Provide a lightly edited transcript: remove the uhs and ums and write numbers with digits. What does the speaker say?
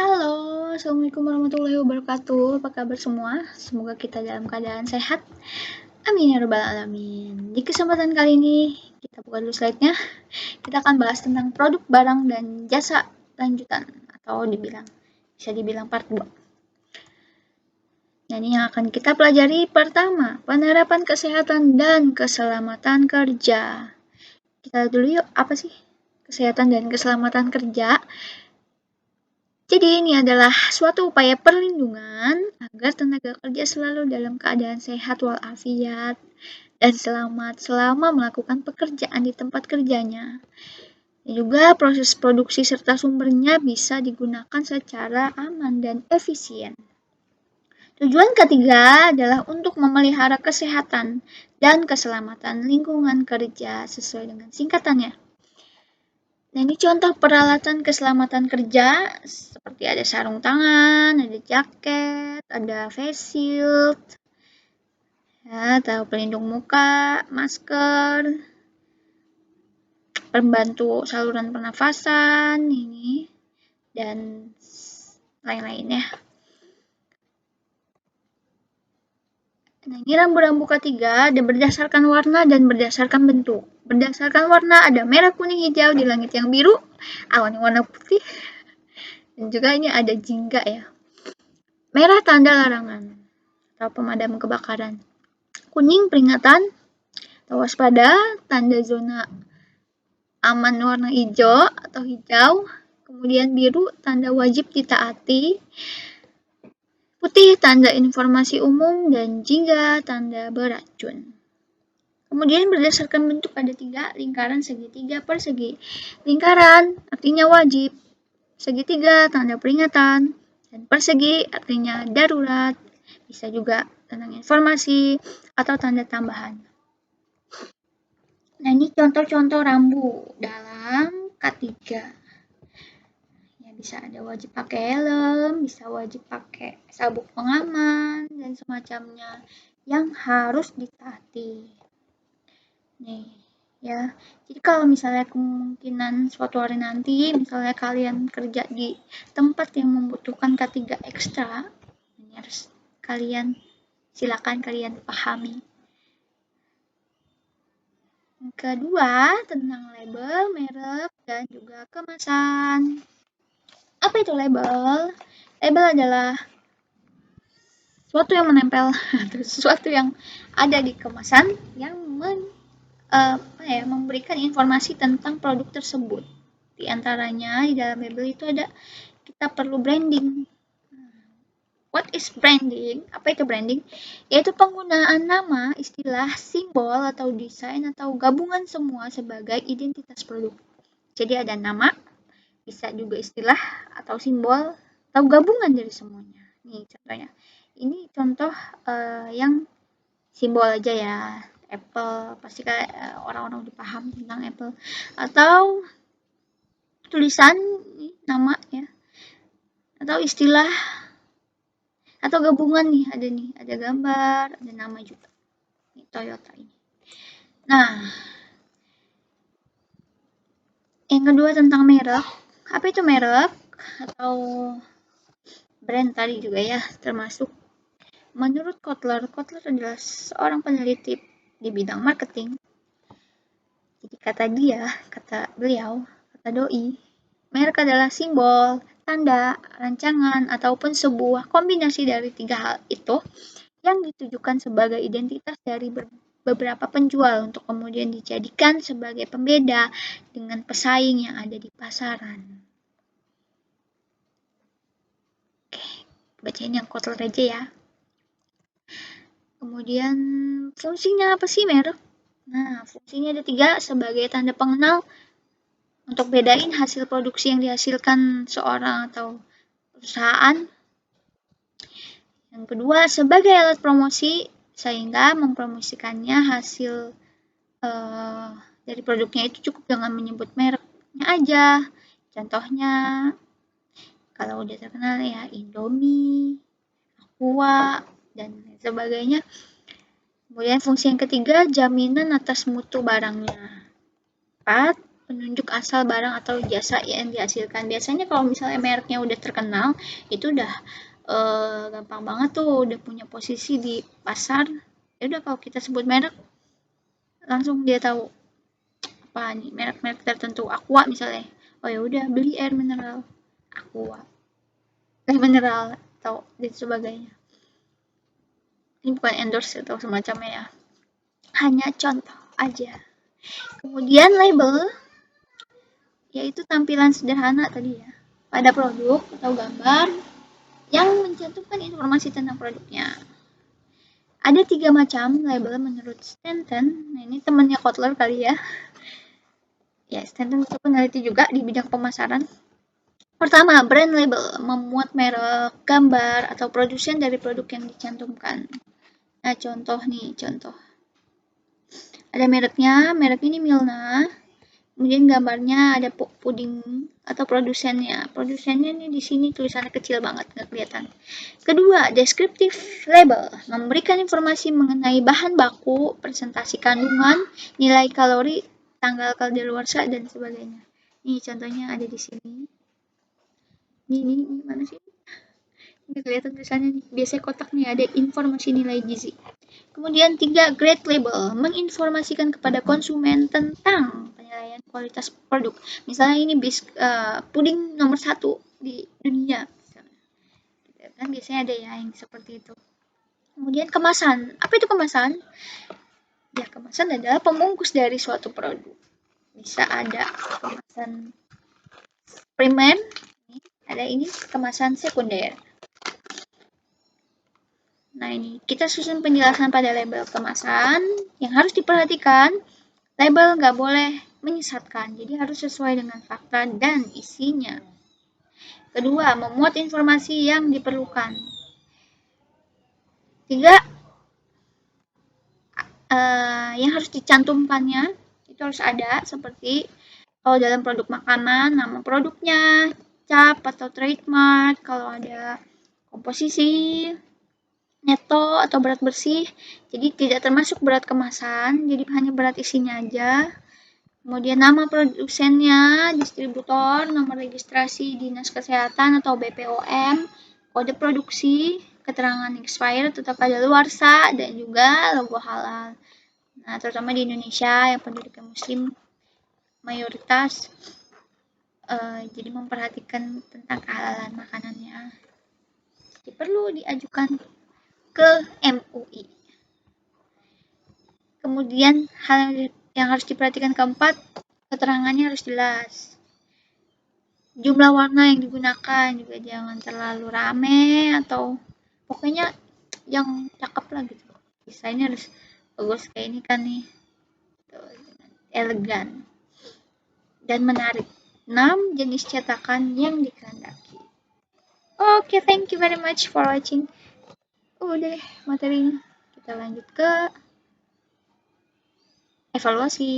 Halo, Assalamualaikum warahmatullahi wabarakatuh. Apa kabar semua? Semoga kita dalam keadaan sehat. Amin ya rabbal alamin. Di kesempatan kali ini, kita buka dulu slide-nya. Kita akan bahas tentang produk barang dan jasa lanjutan atau bisa dibilang part 2. Nah, ini yang akan kita pelajari pertama, penerapan kesehatan dan keselamatan kerja. Kita lihat dulu yuk, apa sih kesehatan dan keselamatan kerja? Jadi ini adalah suatu upaya perlindungan agar tenaga kerja selalu dalam keadaan sehat walafiat dan selamat selama melakukan pekerjaan di tempat kerjanya. Dan juga proses produksi serta sumbernya bisa digunakan secara aman dan efisien. Tujuan ketiga adalah untuk memelihara kesehatan dan keselamatan lingkungan kerja sesuai dengan singkatannya. Nah, ini contoh peralatan keselamatan kerja seperti ada sarung tangan, ada jaket, ada face shield, ya, atau pelindung muka, masker, pembantu saluran pernafasan, ini, dan lain-lainnya. Nah, ini rambu-rambu ketiga ada berdasarkan warna dan berdasarkan bentuk. Berdasarkan warna ada merah, kuning, hijau di langit yang biru, awan yang warna putih, dan juga ini ada jingga ya. Merah tanda larangan atau pemadam kebakaran. Kuning peringatan atau waspada, tanda zona aman warna hijau atau hijau. Kemudian biru tanda wajib ditaati. Putih tanda informasi umum dan jingga tanda beracun. Kemudian berdasarkan bentuk ada 3, lingkaran, segitiga, persegi. Lingkaran artinya wajib, segitiga tanda peringatan, dan persegi artinya darurat, bisa juga tentang informasi atau tanda tambahan. Nah, ini contoh-contoh rambu dalam K3. Ya, bisa ada wajib pakai helm, bisa wajib pakai sabuk pengaman, dan semacamnya yang harus ditaati. Nih, ya. Jadi kalau misalnya kemungkinan suatu hari nanti, misalnya kalian kerja di tempat yang membutuhkan K3 ekstra, ini harus silakan kalian pahami. Yang kedua, tentang label, merek, dan juga kemasan. Apa itu label? Label adalah sesuatu yang menempel, sesuatu yang ada di kemasan yang memberikan informasi tentang produk tersebut. Di antaranya di dalam label itu ada kita perlu branding. What is branding? Apa itu branding? Yaitu penggunaan nama, istilah, simbol, atau desain, atau gabungan semua sebagai identitas produk. Jadi ada nama, bisa juga istilah, atau simbol, atau gabungan dari semuanya. Nih contohnya. Ini contoh yang simbol aja ya. Apple, pasti orang-orang udah paham tentang Apple. Atau tulisan, nama ya. Atau istilah, atau gabungan nih, ada gambar, ada nama juga. Ini Toyota ini. Nah, yang kedua tentang merek. Apa itu merek? Atau brand tadi juga ya, termasuk. Menurut Kotler adalah seorang peneliti di bidang marketing. Jadi kata beliau, kata doi, merek adalah simbol, tanda, rancangan, ataupun sebuah kombinasi dari 3 hal itu yang ditujukan sebagai identitas dari beberapa penjual untuk kemudian dijadikan sebagai pembeda dengan pesaing yang ada di pasaran. Oke, bacain yang Kotler aja ya. Kemudian fungsinya apa sih merek? Nah, fungsinya ada 3 sebagai tanda pengenal untuk bedain hasil produksi yang dihasilkan seorang atau perusahaan. Yang kedua, sebagai alat promosi sehingga mempromosikannya hasil dari produknya itu cukup dengan menyebut mereknya aja. Contohnya, kalau udah terkenal ya Indomie, Aqua, dan sebagainya. Kemudian fungsi yang ketiga, jaminan atas mutu barangnya. 4, penunjuk asal barang atau jasa yang dihasilkan. Biasanya kalau misalnya mereknya udah terkenal, itu udah gampang banget tuh, udah punya posisi di pasar. Ya udah kalau kita sebut merek, langsung dia tahu apa nih merek-merek tertentu. Aqua misalnya, oh ya udah beli air mineral Aqua, air mineral atau dan sebagainya. Ini bukan endorse atau semacamnya ya, hanya contoh aja. Kemudian label, yaitu tampilan sederhana tadi ya, pada produk atau gambar yang mencantumkan informasi tentang produknya. Ada 3 macam label menurut Stanton. Nah, ini temannya Kotler kali ya. Ya, Stanton itu peneliti juga di bidang pemasaran. Pertama, brand label, memuat merek, gambar, atau produsen dari produk yang dicantumkan. Nah, contoh. Ada mereknya, merek ini Milna. Kemudian gambarnya ada puding atau produsennya. Produsennya ini di sini tulisannya kecil banget, nggak kelihatan. Kedua, descriptive label, memberikan informasi mengenai bahan baku, presentasi kandungan, nilai kalori, tanggal kadaluarsa dan sebagainya. Ini contohnya ada di sini. Ini mana sih? Ini kelihatan tulisannya nih. Biasanya kotak nih ada informasi nilai gizi. Kemudian 3, grade label, menginformasikan kepada konsumen tentang penilaian kualitas produk. Misalnya ini puding nomor 1 di dunia. Kan biasanya ada ya yang seperti itu. Kemudian kemasan. Apa itu kemasan? Ya, kemasan adalah pembungkus dari suatu produk. Bisa ada kemasan primer, ada ini kemasan sekunder. Nah, ini kita susun penjelasan pada label kemasan. Yang harus diperhatikan, label nggak boleh menyesatkan, jadi harus sesuai dengan fakta dan isinya. Kedua, memuat informasi yang diperlukan. 3, yang harus dicantumkannya itu harus ada, seperti kalau dalam produk makanan, nama produknya, cap atau trademark, kalau ada komposisi, neto atau berat bersih, jadi tidak termasuk berat kemasan, jadi hanya berat isinya aja. Kemudian nama produsennya, distributor, nomor registrasi Dinas Kesehatan atau BPOM, kode produksi, keterangan expired atau kadaluarsa, dan juga logo halal. Nah, terutama di Indonesia yang penduduknya muslim mayoritas, jadi memperhatikan tentang kehalalan makanannya. Jadi perlu diajukan ke MUI. Kemudian hal yang harus diperhatikan keempat, keterangannya harus jelas. Jumlah warna yang digunakan juga jangan terlalu rame atau pokoknya yang cakep lah gitu. Desainnya harus bagus kayak ini kan nih. Elegan dan menarik. 6 jenis cetakan yang dikehendaki. Oke, thank you very much for watching. Udah deh materinya. Kita lanjut ke evaluasi.